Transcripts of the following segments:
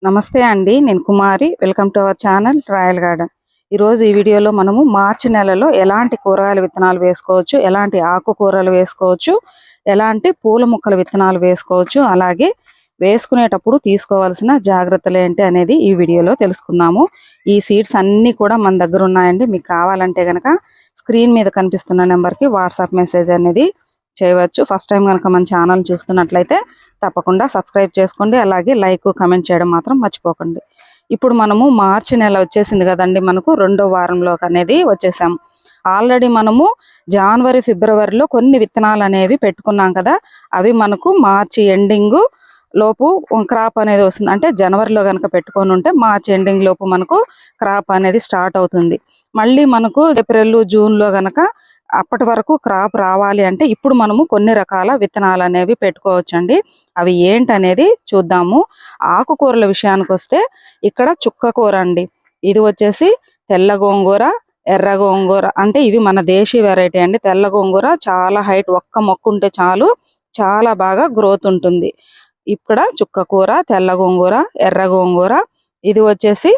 నమస్తే అండి, నేను Kumari. Welcome to our channel Royal Garden. ఈరోజు ఈ వీడియోలో మనము మార్చి నెలలో ఎలాంటి కూరగాయల విత్తనాలు వేసుకోవచ్చు, ఎలాంటి ఆకుకూరలు వేసుకోవచ్చు, ఎలాంటి పూల మొక్కల విత్తనాలు వేసుకోవచ్చు, అలాగే వేసుకునేటప్పుడు తీసుకోవాల్సిన జాగ్రత్తలు ఏంటి అనేది ఈ వీడియోలో తెలుసుకుందాము. ఈ సీడ్స్ అన్నీ కూడా మన దగ్గర ఉన్నాయండి. మీకు కావాలంటే కనుక స్క్రీన్ మీద కనిపిస్తున్న నెంబర్కి వాట్సాప్ మెసేజ్ అనేది చేయవచ్చు. ఫస్ట్ టైం కనుక మన ఛానల్ చూస్తున్నట్లయితే తప్పకుండా సబ్స్క్రైబ్ చేసుకోండి, అలాగే లైక్ కామెంట్ చేయడం మాత్రం మర్చిపోకండి. ఇప్పుడు మనము మార్చి నెల వచ్చేసింది కదండి, మనకు రెండో వారంలోకి అనేది వచ్చేసాము. ఆల్రెడీ మనము జనవరి ఫిబ్రవరిలో కొన్ని విత్తనాలు అనేవి పెట్టుకున్నాం కదా, అవి మనకు మార్చి ఎండింగ్ లోపు క్రాప్ అనేది వస్తుంది. అంటే జనవరిలో కనుక పెట్టుకొని ఉంటే మార్చి ఎండింగ్ లోపు మనకు క్రాప్ అనేది స్టార్ట్ అవుతుంది. మళ్ళీ మనకు ఏప్రిల్ జూన్లో కనుక అప్పటి వరకు క్రాప్ రావాలి అంటే ఇప్పుడు మనము కొన్ని రకాల విత్తనాలు అనేవి పెట్టుకోవచ్చండి. అవి ఏంటనేది చూద్దాము. ఆకుకూరల విషయానికి వస్తే ఇక్కడ చుక్క కూర అండి, ఇది వచ్చేసి తెల్ల గోంగూర, ఎర్ర గోంగూర. అంటే ఇవి మన దేశీ వెరైటీ అండి. తెల్ల గోంగూర చాలా హైట్, ఒక్క మొక్క ఉంటే చాలు, చాలా బాగా గ్రోత్ ఉంటుంది. ఇక్కడ చుక్క కూర, తెల్ల గోంగూర, ఎర్ర గోంగూర. ఇది వచ్చేసి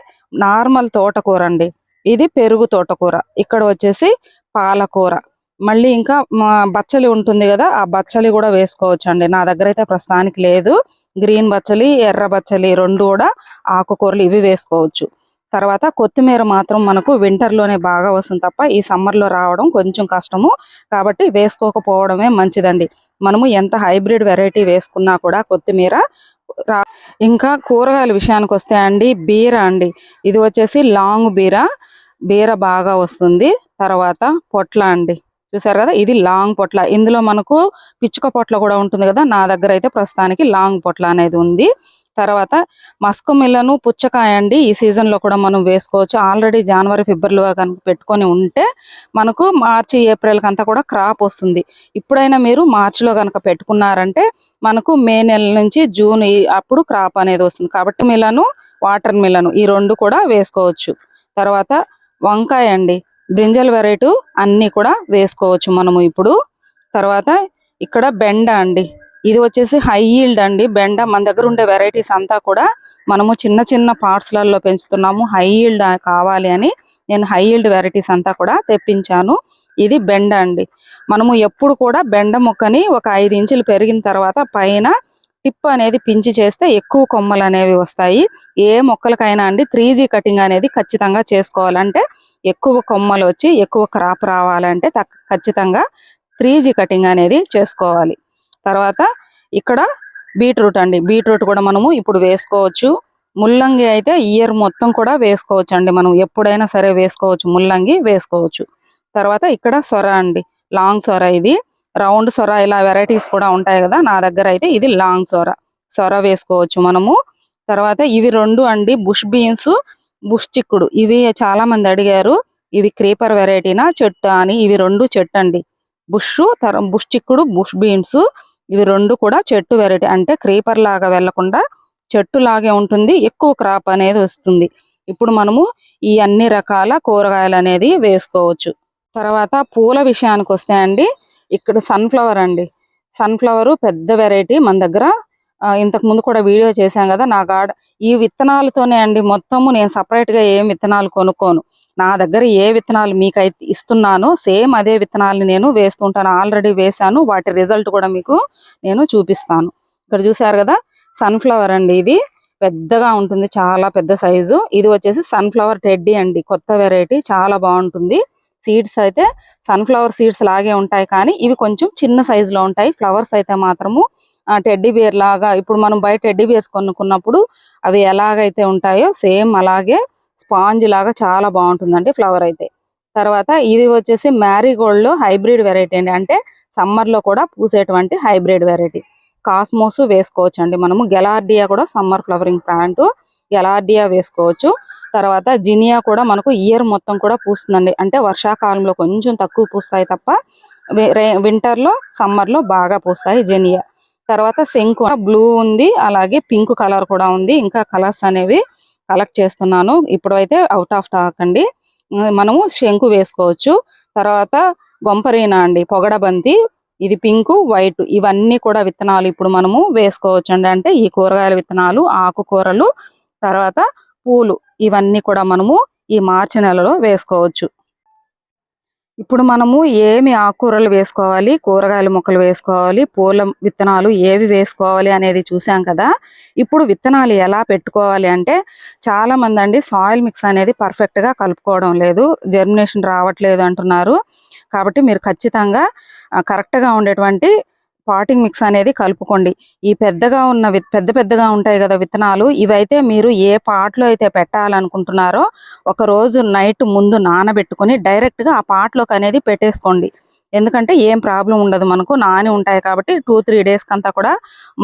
నార్మల్ తోటకూర అండి, ఇది పెరుగు తోటకూర. ఇక్కడ వచ్చేసి పాలకూర. మళ్ళీ ఇంకా బచ్చలి ఉంటుంది కదా, ఆ బచ్చలి కూడా వేసుకోవచ్చు అండి. నా దగ్గర అయితే ప్రస్తుతానికి లేదు. గ్రీన్ బచ్చలి, ఎర్ర బచ్చలి రెండు కూడా ఆకుకూరలు ఇవి వేసుకోవచ్చు. తర్వాత కొత్తిమీర మాత్రం మనకు వింటర్లోనే బాగా వస్తుంది తప్ప ఈ సమ్మర్లో రావడం కొంచెం కష్టము, కాబట్టి వేసుకోకపోవడమే మంచిదండి. మనము ఎంత హైబ్రిడ్ వెరైటీ వేసుకున్నా కూడా కొత్తిమీర ఇంకా కూరగాయల విషయానికి వస్తే అండి, బీర అండి, ఇది వచ్చేసి లాంగ్ బీర బాగా వస్తుంది. తర్వాత పొట్ల అండి, చూసారు కదా, ఇది లాంగ్ పొట్ల. ఇందులో మనకు పిచ్చుక పొట్ల కూడా ఉంటుంది కదా, నా దగ్గర అయితే ప్రస్తుతానికి లాంగ్ పొట్ల అనేది ఉంది. తర్వాత మస్క్ మిలను, పుచ్చకాయ అండి, ఈ సీజన్లో కూడా మనం వేసుకోవచ్చు. ఆల్రెడీ జనవరి ఫిబ్రవరిలో కనుక పెట్టుకొని ఉంటే మనకు మార్చి ఏప్రిల్కి అంతా కూడా క్రాప్ వస్తుంది. ఇప్పుడైనా మీరు మార్చిలో కనుక పెట్టుకున్నారంటే మనకు మే నెల నుంచి జూన్ అప్పుడు క్రాప్ అనేది వస్తుంది. కాబట్టి మిలను, వాటర్ మిలను ఈ రెండు కూడా వేసుకోవచ్చు. తర్వాత వంకాయ అండి, బ్రింజల్ వెరైటీ అన్నీ కూడా వేసుకోవచ్చు మనము ఇప్పుడు. తర్వాత ఇక్కడ బెండ అండి, ఇది వచ్చేసి హై ఈల్డ్ అండి. బెండ మన దగ్గర ఉండే వెరైటీస్ అంతా కూడా మనము చిన్న చిన్న పార్ట్స్లలో పెంచుతున్నాము. హై ఈల్డ్ కావాలి అని నేను హై ఈల్డ్ వెరైటీస్ అంతా కూడా తెప్పించాను. ఇది బెండ అండి. మనము ఎప్పుడు కూడా బెండ మొక్కని ఒక 5 ఇంచులు పెరిగిన తర్వాత పైన టిప్ అనేది పించి చేస్తే ఎక్కువ కొమ్మలు అనేవి వస్తాయి. ఏ మొక్కలకైనా అండి 3G కటింగ్ అనేది ఖచ్చితంగా చేసుకోవాలంటే, ఎక్కువ కొమ్మలు వచ్చి ఎక్కువ క్రాప్ రావాలంటే ఖచ్చితంగా 3G కటింగ్ అనేది చేసుకోవాలి. తర్వాత ఇక్కడ బీట్రూట్ అండి, బీట్రూట్ కూడా మనము ఇప్పుడు వేసుకోవచ్చు. ముల్లంగి అయితే ఇయర్ మొత్తం కూడా వేసుకోవచ్చు అండి, మనం ఎప్పుడైనా సరే వేసుకోవచ్చు, ముల్లంగి వేసుకోవచ్చు. తర్వాత ఇక్కడ సొర అండి, లాంగ్ సొర, ఇది రౌండ్ సొర, ఇలా వెరైటీస్ కూడా ఉంటాయి కదా, నా దగ్గర అయితే ఇది లాంగ్ సొర వేసుకోవచ్చు మనము. తర్వాత ఇవి రెండు అండి, బుష్ బీన్స్, బుష్ చిక్కుడు. ఇవి చాలా మంది అడిగారు, ఇవి క్రీపర్ వెరైటీనా చెట్టు అని. ఇవి రెండు చెట్టు అండి, బుష్ చిక్కుడు, బుష్ బీన్స్, ఇవి రెండు కూడా చెట్టు వెరైటీ. అంటే క్రీపర్ లాగా వెళ్లకుండా చెట్టు లాగే ఉంటుంది, ఎక్కువ క్రాప్ అనేది వస్తుంది. ఇప్పుడు మనము ఈ అన్ని రకాల కూరగాయలు అనేది వేసుకోవచ్చు. తర్వాత పూల విషయానికి వస్తే అండి, ఇక్కడ సన్ఫ్లవర్ అండి, సన్ఫ్లవర్ పెద్ద వెరైటీ మన దగ్గర. ఇంతకు ముందు కూడా వీడియో చేశాం కదా, నా ఈ విత్తనాలతోనే అండి మొత్తము. నేను సపరేట్ గా ఏం విత్తనాలు కొనుక్కోను, నా దగ్గర ఏ విత్తనాలు మీకైతే ఇస్తున్నానో సేమ్ అదే విత్తనాలు నేను వేస్తుంటాను. ఆల్రెడీ వేశాను, వాటి రిజల్ట్ కూడా మీకు నేను చూపిస్తాను. ఇక్కడ చూసారు కదా, సన్ఫ్లవర్ అండి, ఇది పెద్దగా ఉంటుంది, చాలా పెద్ద సైజు. ఇది వచ్చేసి సన్ఫ్లవర్ టెడ్డీ అండి, కొత్త వెరైటీ, చాలా బాగుంటుంది. సీడ్స్ అయితే సన్ఫ్లవర్ సీడ్స్ లాగే ఉంటాయి, కానీ ఇవి కొంచెం చిన్న సైజులో ఉంటాయి. ఫ్లవర్స్ అయితే మాత్రము టెడ్డీ బేర్ లాగా, ఇప్పుడు మనం బయట టెడ్డీ బేర్స్ కొనుక్కున్నప్పుడు అవి ఎలాగైతే ఉంటాయో సేమ్ అలాగే స్పాంజ్ లాగా చాలా బాగుంటుందండి ఫ్లవర్ అయితే. తర్వాత ఇది వచ్చేసి మ్యారీగోల్డ్ హైబ్రిడ్ వెరైటీ అండి, అంటే సమ్మర్ లో కూడా పూసేటువంటి హైబ్రిడ్ వెరైటీ. కాస్మోస్ వేసుకోవచ్చు అండి మనము. గెలార్డియా కూడా సమ్మర్ ఫ్లవరింగ్ ప్లాంట్, గెలార్డియా వేసుకోవచ్చు. తర్వాత జినియా కూడా మనకు ఇయర్ మొత్తం కూడా పూస్తుందండి. అంటే వర్షాకాలంలో కొంచెం తక్కువ పూస్తాయి తప్ప వింటర్ లో, సమ్మర్ లో బాగా పూస్తాయి జినియా. తర్వాత శంకు బ్లూ ఉంది, అలాగే పింక్ కలర్ కూడా ఉంది. ఇంకా కలర్స్ అనేవి కలెక్ట్ చేస్తున్నాను, ఇప్పుడు అయితే అవుట్ ఆఫ్ స్టాక్ అండి. మనము శంకు వేసుకోవచ్చు. తర్వాత గొంపరీనా అండి, పొగడబంతి, ఇది పింక్, వైట్, ఇవన్నీ కూడా విత్తనాలు ఇప్పుడు మనము వేసుకోవచ్చు అండి. అంటే ఈ కూరగాయల విత్తనాలు, ఆకుకూరలు. తర్వాత పూలు, ఇవన్నీ కూడా మనము ఈ మార్చి నెలలో వేసుకోవచ్చు. ఇప్పుడు మనము ఏమి ఆకుకూరలు వేసుకోవాలి, కూరగాయల మొక్కలు వేసుకోవాలి, పూల విత్తనాలు ఏవి వేసుకోవాలి అనేది చూసాం కదా. ఇప్పుడు విత్తనాలు ఎలా పెట్టుకోవాలి అంటే, చాలా మంది అండి సాయిల్ మిక్స్ అనేది పర్ఫెక్ట్ గా కలుపుకోవడం లేదు, జర్మినేషన్ రావట్లేదు అంటున్నారు. కాబట్టి మీరు ఖచ్చితంగా కరెక్ట్ గా ఉండేటువంటి పాటింగ్ మిక్స్ అనేది కలుపుకోండి. ఈ పెద్దగా ఉన్న పెద్దగా ఉంటాయి కదా విత్తనాలు, ఇవైతే మీరు ఏ పాట్ లో అయితే పెట్టాలనుకుంటున్నారో ఒక రోజు నైట్ ముందు నానబెట్టుకొని డైరెక్ట్ గా ఆ పాట్ లోకి అనేది పెట్టేసుకోండి. ఎందుకంటే ఏం ప్రాబ్లం ఉండదు, మనకు నాని ఉంటాయి కాబట్టి 2-3 డేస్ కంతా కూడా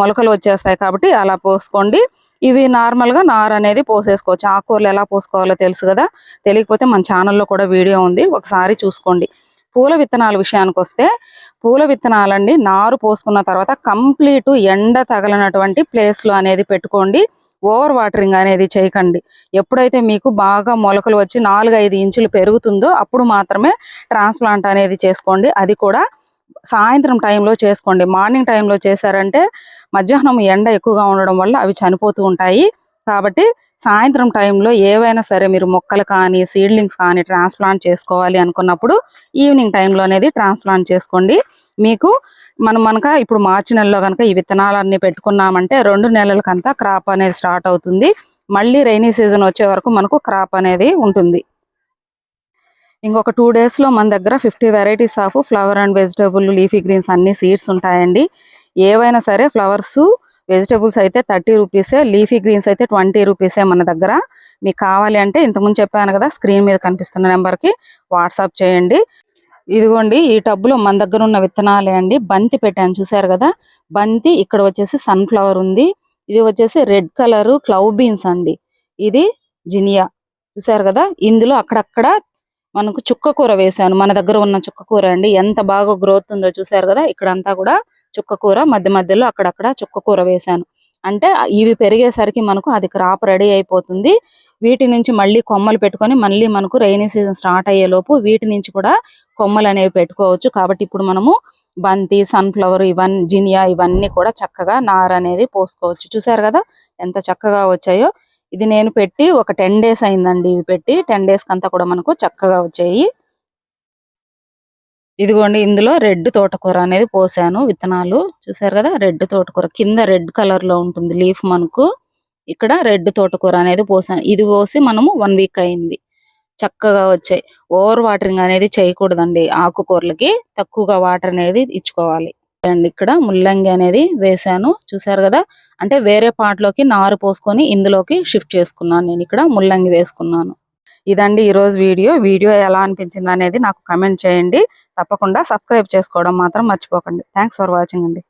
మొలకలు వచ్చేస్తాయి. కాబట్టి అలా పోసుకోండి. ఇవి నార్మల్ గా నార అనేది పోసేసుకోవచ్చు. ఆకుకూరలు ఎలా పోసుకోవాలో తెలుసు కదా, తెలియకపోతే మన ఛానల్లో కూడా వీడియో ఉంది, ఒకసారి చూసుకోండి. పూల విత్తనాల విషయానికి వస్తే, పూల విత్తనాలండి నారు పోసుకున్న తర్వాత కంప్లీట్ ఎండ తగలనటువంటి ప్లేస్ లో అనేది పెట్టుకోండి. ఓవర్ వాటరింగ్ అనేది చేయకండి. ఎప్పుడైతే మీకు బాగా మొలకలు వచ్చి 4-5 ఇంచులు పెరుగుతుందో అప్పుడు మాత్రమే ట్రాన్స్ప్లాంట్ అనేది చేసుకోండి. అది కూడా సాయంత్రం టైంలో చేసుకోండి. మార్నింగ్ టైంలో చేశారంటే మధ్యాహ్నం ఎండ ఎక్కువగా ఉండడం వల్ల అవి చనిపోతూ ఉంటాయి. కాబట్టి సాయంత్రం టైంలో ఏవైనా సరే మీరు మొక్కలు కానీ సీడ్లింగ్స్ కానీ ట్రాన్స్ప్లాంట్ చేసుకోవాలి అనుకున్నప్పుడు ఈవినింగ్ టైంలో అనేది ట్రాన్స్ప్లాంట్ చేసుకోండి. మీకు ఇప్పుడు మార్చి నెలలో కనుక ఈ విత్తనాలన్నీ పెట్టుకున్నామంటే 2 నెలలకంతా క్రాప్ అనేది స్టార్ట్ అవుతుంది. మళ్ళీ రైనీ సీజన్ వచ్చే వరకు మనకు క్రాప్ అనేది ఉంటుంది. ఇంకొక 2 days లో మన దగ్గర 50 varieties of flower and vegetable leafy greens అన్ని సీడ్స్ ఉంటాయండి. ఏవైనా సరే ఫ్లవర్స్ వెజిటబుల్స్ అయితే 30 రూపీసే, లీఫీ గ్రీన్స్ అయితే 20 రూపీసే మన దగ్గర. మీకు కావాలి అంటే ఇంతకుముందు చెప్పాను కదా, స్క్రీన్ మీద కనిపిస్తున్న నెంబర్కి వాట్సాప్ చేయండి. ఇదిగోండి ఈ టబ్బులో మన దగ్గర ఉన్న విత్తనాలే అండి. బంతి పెట్టాను చూసారు కదా, బంతి. ఇక్కడ వచ్చేసి సన్ఫ్లవర్ ఉంది. ఇది వచ్చేసి రెడ్ కలర్ క్లవ్ బీన్స్ అండి. ఇది జినియా చూసారు కదా. ఇందులో అక్కడక్కడ మనకు చుక్క కూర వేసాను, మన దగ్గర ఉన్న చుక్క కూర అండి. ఎంత బాగా గ్రోత్ ఉందో చూసారు కదా. ఇక్కడంతా కూడా చుక్క కూర, మధ్య మధ్యలో అక్కడక్కడ చుక్క కూర వేసాను. అంటే ఇవి పెరిగేసరికి మనకు అది క్రాప్ రెడీ అయిపోతుంది. వీటి నుంచి మళ్ళీ కొమ్మలు పెట్టుకొని మళ్ళీ మనకు రైనీ సీజన్ స్టార్ట్ అయ్యే లోపు వీటి నుంచి కూడా కొమ్మలు అనేవి పెట్టుకోవచ్చు. కాబట్టి ఇప్పుడు మనము బంతి, సన్ఫ్లవర్, ఇవన్నీ జినియా, ఇవన్నీ కూడా చక్కగా నార అనేది పోసుకోవచ్చు. చూసారు కదా ఎంత చక్కగా వచ్చాయో. ఇది నేను పెట్టి ఒక 10 days అయిందండి. ఇవి పెట్టి 10 days కంతా కూడా మనకు చక్కగా వచ్చాయి. ఇదిగోండి ఇందులో రెడ్ తోటకూర అనేది పోసాను విత్తనాలు. చూసారు కదా, రెడ్ తోటకూర కింద రెడ్ కలర్ లో ఉంటుంది లీఫ్. మనకు ఇక్కడ రెడ్ తోటకూర అనేది పోసాను. ఇది పోసి మనము 1 week అయింది. చక్కగా వచ్చాయి. ఓవర్ వాటరింగ్ అనేది చేయకూడదండి. ఆకుకూరలకి తక్కువగా వాటర్ అనేది ఇచ్చుకోవాలి. అండ్ ఇక్కడ ముల్లంగి అనేది వేసాను చూసారు కదా. అంటే వేరే పాటలోకి నారు పోసుకొని ఇందులోకి షిఫ్ట్ చేసుకున్నాను. నేను ఇక్కడ ముల్లంగి వేసుకున్నాను. ఇదండి ఈరోజు వీడియో ఎలా అనిపించింది అనేది నాకు కమెంట్ చేయండి. తప్పకుండా సబ్స్క్రైబ్ చేసుకోవడం మాత్రం మర్చిపోకండి. థ్యాంక్స్ ఫర్ వాచింగ్ అండి.